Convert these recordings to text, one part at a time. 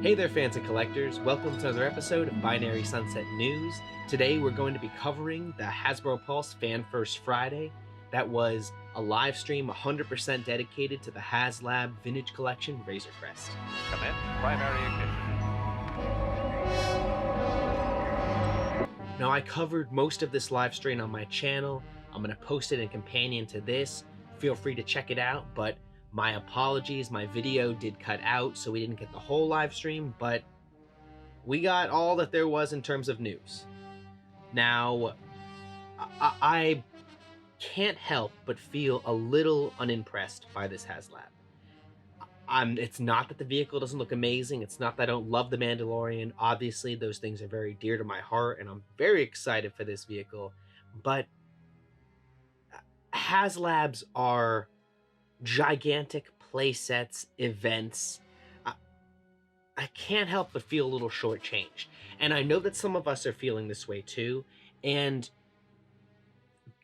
Hey there, fans and collectors. Welcome to another episode of Binary Sunset News. Today we're going to be covering the HasbroPulse Fan First Friday. That was a live stream 100% dedicated to the Haslab Vintage Collection Razorcrest. Commence primary ignition. Now, I covered most of this live stream on my channel. I'm going to post it in companion to this. Feel free to check it out, but my apologies, my video did cut out, so we didn't get the whole live stream, but we got all that there was in terms of news. Now, I can't help but feel a little unimpressed by this Haslab. It's not that the vehicle doesn't look amazing. It's not that I don't love the Mandalorian. Obviously, those things are very dear to my heart, and I'm very excited for this vehicle. But Haslabs are gigantic playsets, events. I can't help but feel a little shortchanged. And I know that some of us are feeling this way too. And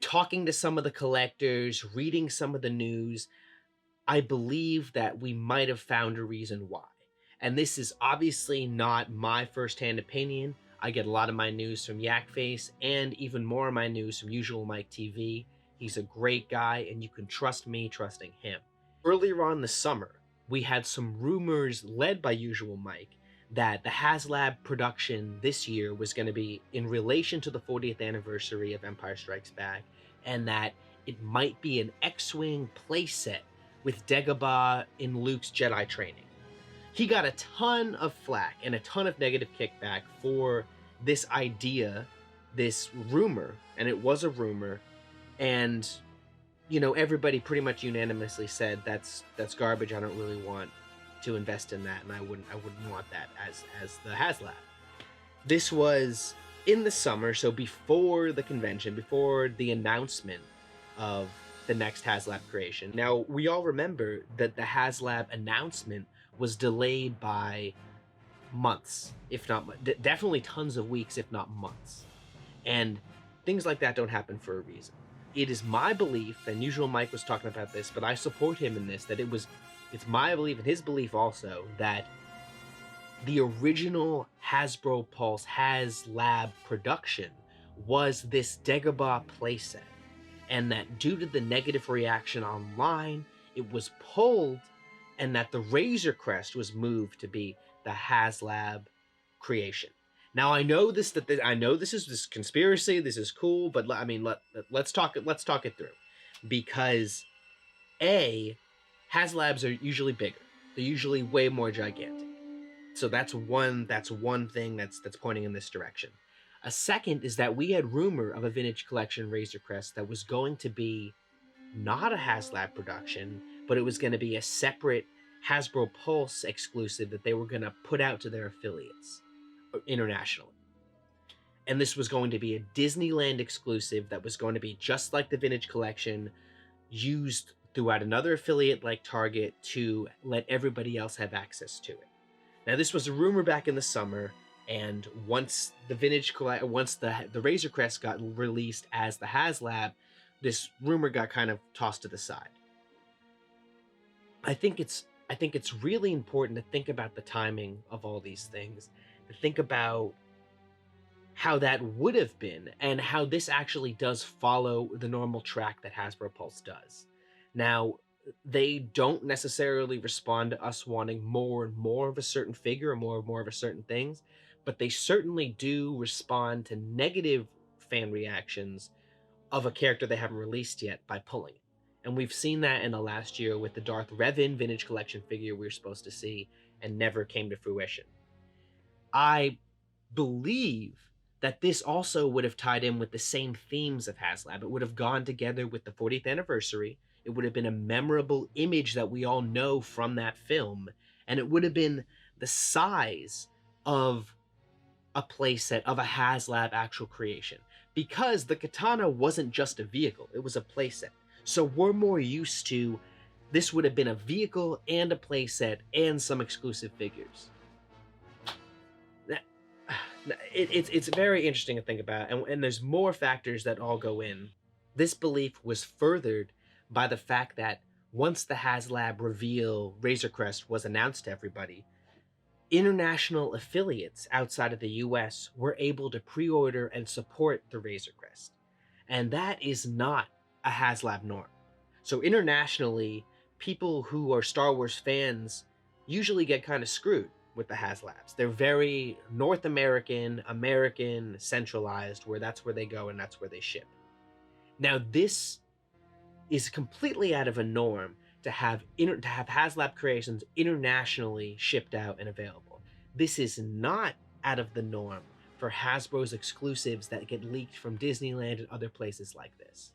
talking to some of the collectors, reading some of the news, I believe that we might have found a reason why. And this is obviously not my firsthand opinion. I get a lot of my news from Yakface and even more of my news from UsualMikeTV. He's a great guy, and you can trust me trusting him. Earlier on this summer, we had some rumors led by Usual Mike that the Haslab production this year was going to be in relation to the 40th anniversary of Empire Strikes Back, and that it might be an X-Wing playset with Dagobah in Luke's Jedi training. He got a ton of flack and a ton of negative kickback for this idea, this rumor, and it was a rumor. And, you know, everybody pretty much unanimously said that's garbage. I don't really want to invest in that, and I wouldn't want that as the Haslab. This was in the summer, so before the convention, before the announcement of the next Haslab creation. Now, we all remember that the Haslab announcement was delayed by months, if not definitely tons of weeks, if not months. And things like that don't happen for a reason. It is my belief, and Usual Mike was talking about this, but I support him in this, that it's my belief and his belief also that the original HasbroPulse Haslab production was this Dagobah playset, and that due to the negative reaction online, it was pulled, and that the Razorcrest was moved to be the Haslab creation. Now, I know this is this conspiracy. This is cool, but I mean, let's talk it through, because Haslabs are usually bigger. They're usually way more gigantic. So that's one thing that's pointing in this direction. A second is that we had rumor of a Vintage Collection Razorcrest that was going to be not a Haslab production, but it was going to be a separate HasbroPulse exclusive that they were going to put out to their affiliates internationally. And this was going to be a Disneyland exclusive that was going to be just like the Vintage Collection, used throughout another affiliate like Target to let everybody else have access to it. Now, this was a rumor back in the summer, and once the Razorcrest got released as the Haslab, this rumor got kind of tossed to the side. I think it's really important to think about the timing of all these things, to think about how that would have been, and how this actually does follow the normal track that HasbroPulse does. Now, they don't necessarily respond to us wanting more and more of a certain figure or more and more of a certain things, but they certainly do respond to negative fan reactions of a character they haven't released yet by pulling it. And we've seen that in the last year with the Darth Revan Vintage Collection figure we were supposed to see and never came to fruition. I believe that this also would have tied in with the same themes of Haslab. It would have gone together with the 40th anniversary. It would have been a memorable image that we all know from that film. And it would have been the size of a playset, of a Haslab actual creation. Because the katana wasn't just a vehicle, it was a playset. So we're more used to, this would have been a vehicle and a playset and some exclusive figures. It's very interesting to think about, and there's more factors that all go in. This belief was furthered by the fact that once the Haslab reveal Razorcrest was announced to everybody, international affiliates outside of the US were able to pre-order and support the Razorcrest. And that is not a Haslab norm. So internationally, people who are Star Wars fans usually get kind of screwed with the Haslabs. They're very North American, American centralized, where that's where they go and that's where they ship. Now this is completely out of a norm to have Haslab creations internationally shipped out and available. This is not out of the norm for Hasbro's exclusives that get leaked from Disneyland and other places like this.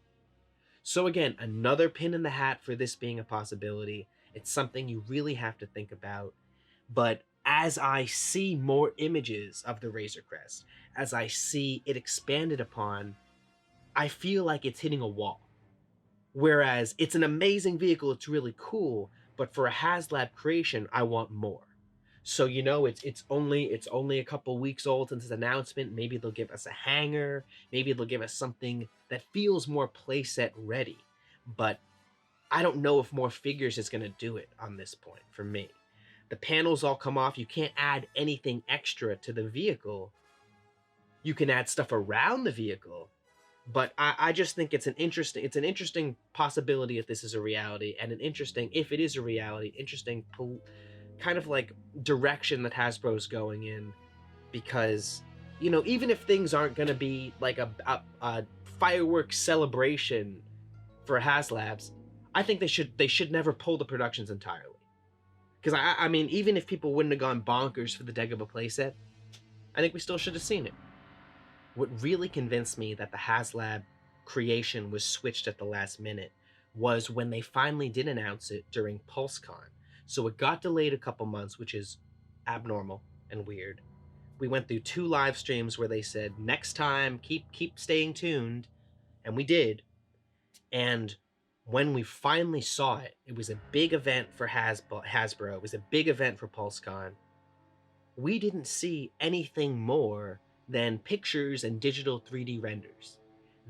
So again, another pin in the hat for this being a possibility. It's something you really have to think about. But as I see more images of the Razorcrest, as I see it expanded upon, I feel like it's hitting a wall. Whereas it's an amazing vehicle, it's really cool, but for a Haslab creation, I want more. So it's only a couple weeks old since its announcement. Maybe they'll give us a hanger, maybe they'll give us something that feels more playset ready. But I don't know if more figures is going to do it on this point for me. The panels all come off. You can't add anything extra to the vehicle. You can add stuff around the vehicle. But I just think it's an interesting possibility if this is a reality, and if it is a reality, interesting kind of like direction that Hasbro's going in, because even if things aren't going to be like a fireworks celebration for Haslabs, I think they should never pull the productions entirely. Because I mean, even if people wouldn't have gone bonkers for the Dagobah playset, I think we still should have seen it. What really convinced me that the Haslab creation was switched at the last minute was when they finally did announce it during PulseCon. So it got delayed a couple months, which is abnormal and weird. We went through 2 live streams where they said, next time, keep staying tuned. And we did. And when we finally saw it, it was a big event for Hasbro. It was a big event for PulseCon. We didn't see anything more than pictures and digital 3D renders.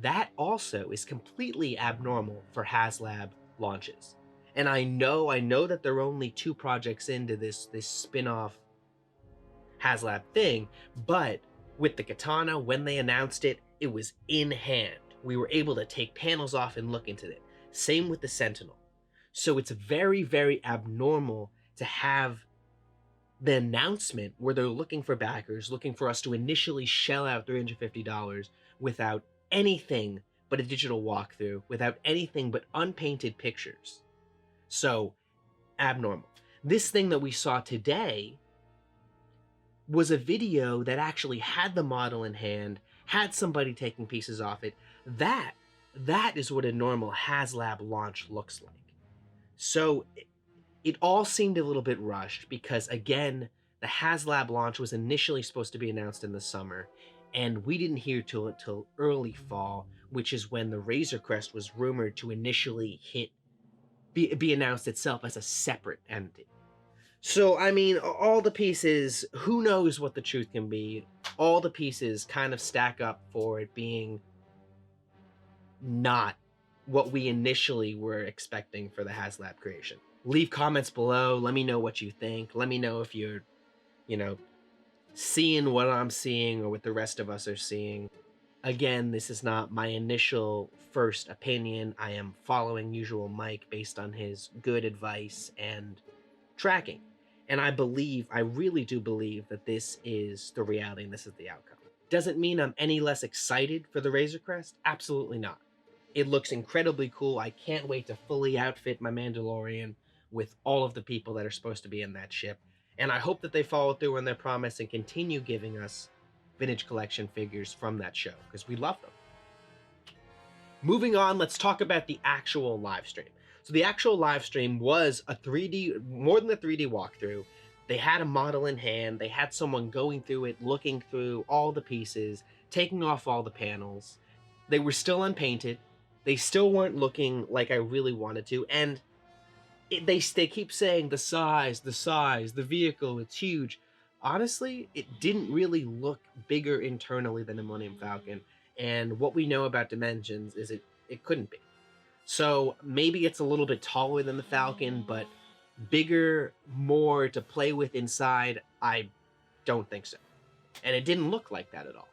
That also is completely abnormal for Haslab launches. And I know that they're only 2 projects into this spin-off Haslab thing, but with the Katana, when they announced it, it was in hand. We were able to take panels off and look into it. Same with the Sentinel. So it's very, very abnormal to have the announcement where they're looking for backers, looking for us to initially shell out $350 without anything but a digital walkthrough, without anything but unpainted pictures. So, abnormal. This thing that we saw today was a video that actually had the model in hand, had somebody taking pieces off it. That is what a normal Haslab launch looks like. So, it all seemed a little bit rushed because, again, the Haslab launch was initially supposed to be announced in the summer, and we didn't hear till early fall, which is when the Razorcrest was rumored to initially be announced itself as a separate entity. So, I mean, all the pieces, who knows what the truth can be, all the pieces kind of stack up for it being not what we initially were expecting for the Haslab creation. Leave comments below. Let me know what you think. Let me know if you're, seeing what I'm seeing or what the rest of us are seeing. Again, this is not my initial first opinion. I am following Usual Mike based on his good advice and tracking. And I really do believe that this is the reality and this is the outcome. Doesn't mean I'm any less excited for the Razorcrest. Absolutely not. It looks incredibly cool. I can't wait to fully outfit my Mandalorian with all of the people that are supposed to be in that ship. And I hope that they follow through on their promise and continue giving us Vintage Collection figures from that show, because we love them. Moving on, let's talk about the actual live stream. So the actual live stream was more than a 3D walkthrough. They had a model in hand. They had someone going through it, looking through all the pieces, taking off all the panels. They were still unpainted. They still weren't looking like I really wanted to. And they keep saying the size, the vehicle, it's huge. Honestly, it didn't really look bigger internally than a Millennium Falcon. And what we know about dimensions is it couldn't be. So maybe it's a little bit taller than the Falcon, but bigger, more to play with inside, I don't think so. And it didn't look like that at all.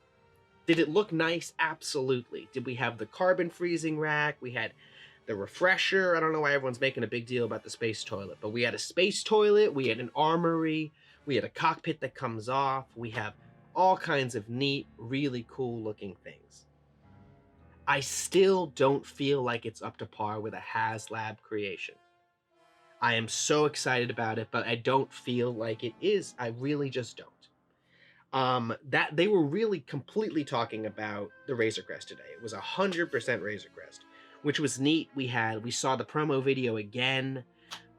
Did it look nice? Absolutely. Did we have the carbon freezing rack? We had the refresher. I don't know why everyone's making a big deal about the space toilet, but we had a space toilet, we had an armory, we had a cockpit that comes off, we have all kinds of neat, really cool looking things. I still don't feel like it's up to par with a Haslab creation. I am so excited about it, but I don't feel like it is. I really just don't. That they were really completely talking about the Razorcrest today. It was 100% Razorcrest, which was neat. We saw the promo video again.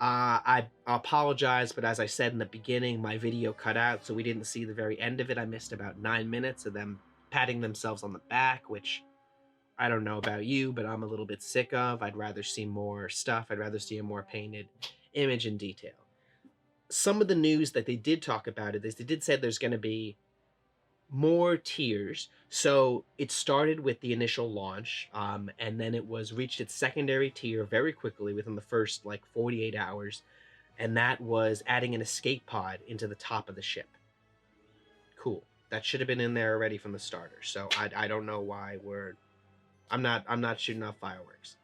I apologize, but as I said in the beginning, my video cut out, so we didn't see the very end of it. I missed about 9 minutes of them patting themselves on the back, which I don't know about you, but I'm a little bit sick of. I'd rather see more stuff. I'd rather see a more painted image and detail. Some of the news that they did talk about it is they did say there's going to be more tiers. So it started with the initial launch, and then it was reached its secondary tier very quickly within the first like 48 hours, and that was adding an escape pod into the top of the ship. Cool. That should have been in there already from the starter. So I don't know why I'm not shooting off fireworks.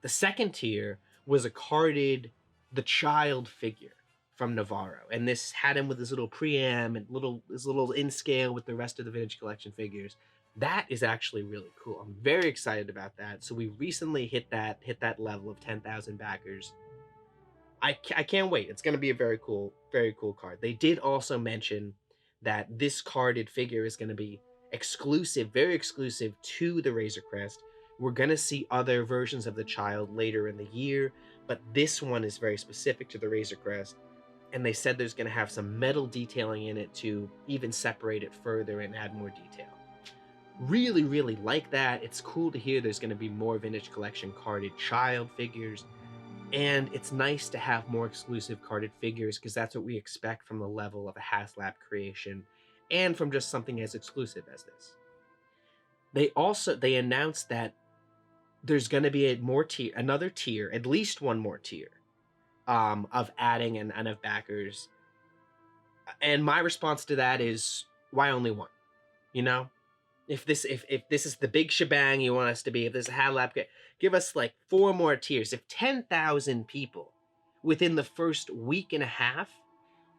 The second tier was a carded the child figure from Navarro, and this had him with his little preamp and his little in scale with the rest of the Vintage Collection figures. That is actually really cool. I'm very excited about that. So we recently hit that level of 10,000 backers. I can't wait. It's going to be a very cool card. They did also mention that this carded figure is going to be exclusive, very exclusive to the Razorcrest. We're going to see other versions of the child later in the year, but this one is very specific to the Razorcrest. And they said there's going to have some metal detailing in it to even separate it further and add more detail. Really, really like that. It's cool to hear there's going to be more Vintage Collection carded child figures. And it's nice to have more exclusive carded figures because that's what we expect from the level of a Haslab creation and from just something as exclusive as this. They announced that there's going to be another tier, at least one more tier of adding and of backers. And my response to that is, why only one? You know? If this is the big shebang you want us to be, if this is a Haslab, give us like 4 more tiers. If 10,000 people within the first week and a half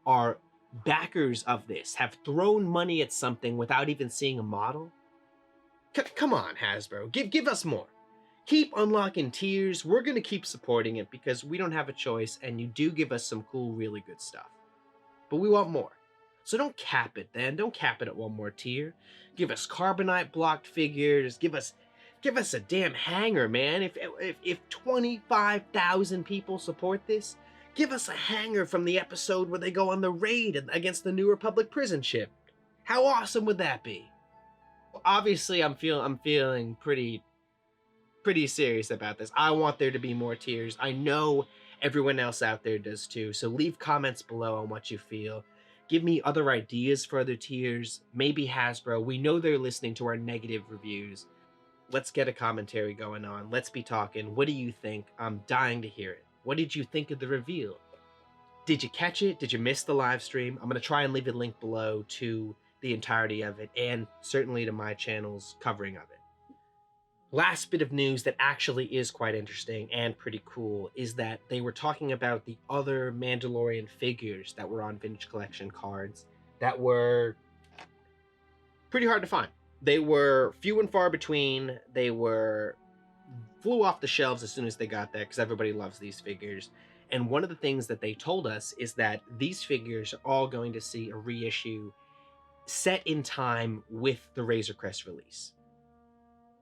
are backers of this, have thrown money at something without even seeing a model, come on, Hasbro, give us more. Keep unlocking tiers. We're going to keep supporting it because we don't have a choice, and you do give us some cool, really good stuff. But we want more. So don't cap it then. Don't cap it at one more tier. Give us carbonite blocked figures. Give us a damn hanger, man. If 25,000 people support this, give us a hanger from the episode where they go on the raid against the New Republic prison ship. How awesome would that be? Obviously, I'm feeling pretty serious about this. I want there to be more tiers. I know everyone else out there does too. So leave comments below on what you feel. Give me other ideas for other tiers. Maybe Hasbro. We know they're listening to our negative reviews. Let's get a commentary going on. Let's be talking. What do you think? I'm dying to hear it. What did you think of the reveal? Did you catch it? Did you miss the live stream? I'm going to try and leave a link below to the entirety of it and certainly to my channel's covering of it. Last bit of news that actually is quite interesting and pretty cool is that they were talking about the other Mandalorian figures that were on Vintage Collection cards that were pretty hard to find. They were few and far between. They flew off the shelves as soon as they got there because everybody loves these figures. And one of the things that they told us is that these figures are all going to see a reissue set in time with the Razorcrest release.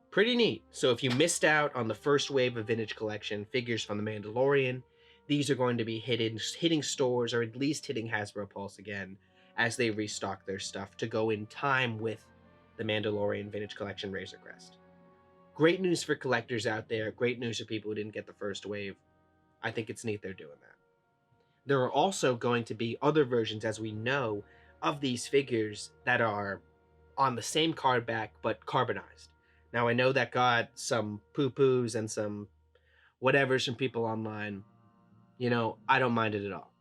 Pretty neat. So if you missed out on the first wave of Vintage Collection figures from The Mandalorian, these are going to be hitting stores, or at least hitting HasbroPulse again as they restock their stuff to go in time with The Mandalorian Vintage Collection Razorcrest. Great news for collectors out there. Great news for people who didn't get the first wave. I think it's neat they're doing that. There are also going to be other versions, as we know, of these figures that are on the same card back but carbonized. Now, I know that got some poo-poos and some whatever's from people online, you know, I don't mind it at all.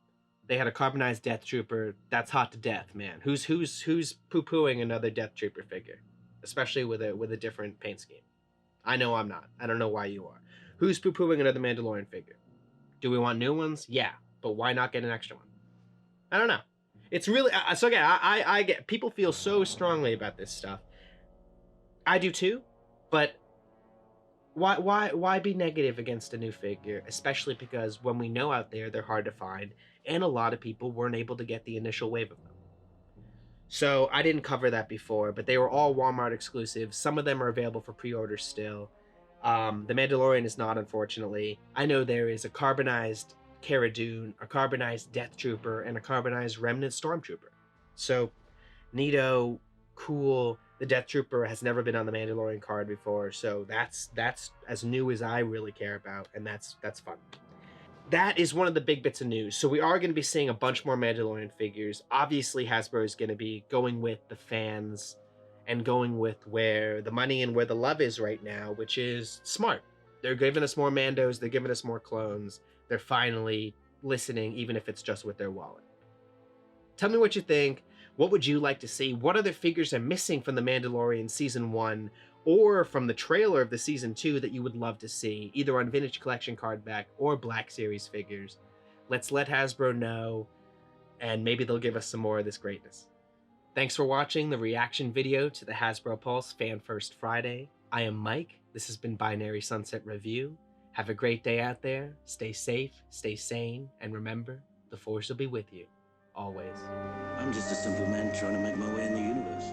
They had a carbonized Death Trooper. That's hot to death, man. Who's poo-pooing another Death Trooper figure, especially with a different paint scheme? I know I'm not. I don't know why you are. Who's poo-pooing another Mandalorian figure? Do we want new ones? Yeah, but why not get an extra one? I don't know. It's really so again. I get people feel so strongly about this stuff. I do too, but why be negative against a new figure, especially because when we know out there they're hard to find, and a lot of people weren't able to get the initial wave of them. So I didn't cover that before, but they were all Walmart exclusives. Some of them are available for pre-order still. The Mandalorian is not, unfortunately. I know there is a carbonized Cara Dune, a carbonized Death Trooper, and a carbonized Remnant Stormtrooper. So, neato, cool. The Death Trooper has never been on the Mandalorian card before, so that's as new as I really care about, and that's fun. That is one of the big bits of news. So we are going to be seeing a bunch more Mandalorian figures. Obviously, Hasbro is going to be going with the fans and going with where the money and where the love is right now, which is smart. They're giving us more Mandos. They're giving us more clones. They're finally listening, even if it's just with their wallet. Tell me what you think. What would you like to see? What other figures are missing from The Mandalorian Season 1 or from the trailer of the Season 2 that you would love to see, either on Vintage Collection Cardback or Black Series figures? Let's let Hasbro know, and maybe they'll give us some more of this greatness. Thanks for watching the reaction video to the Hasbro Pulse Fan First Friday. I am Mike. This has been Binary Sunset Review. Have a great day out there. Stay safe, stay sane, and remember, the Force will be with you. Always. I'm just a simple man trying to make my way in the universe.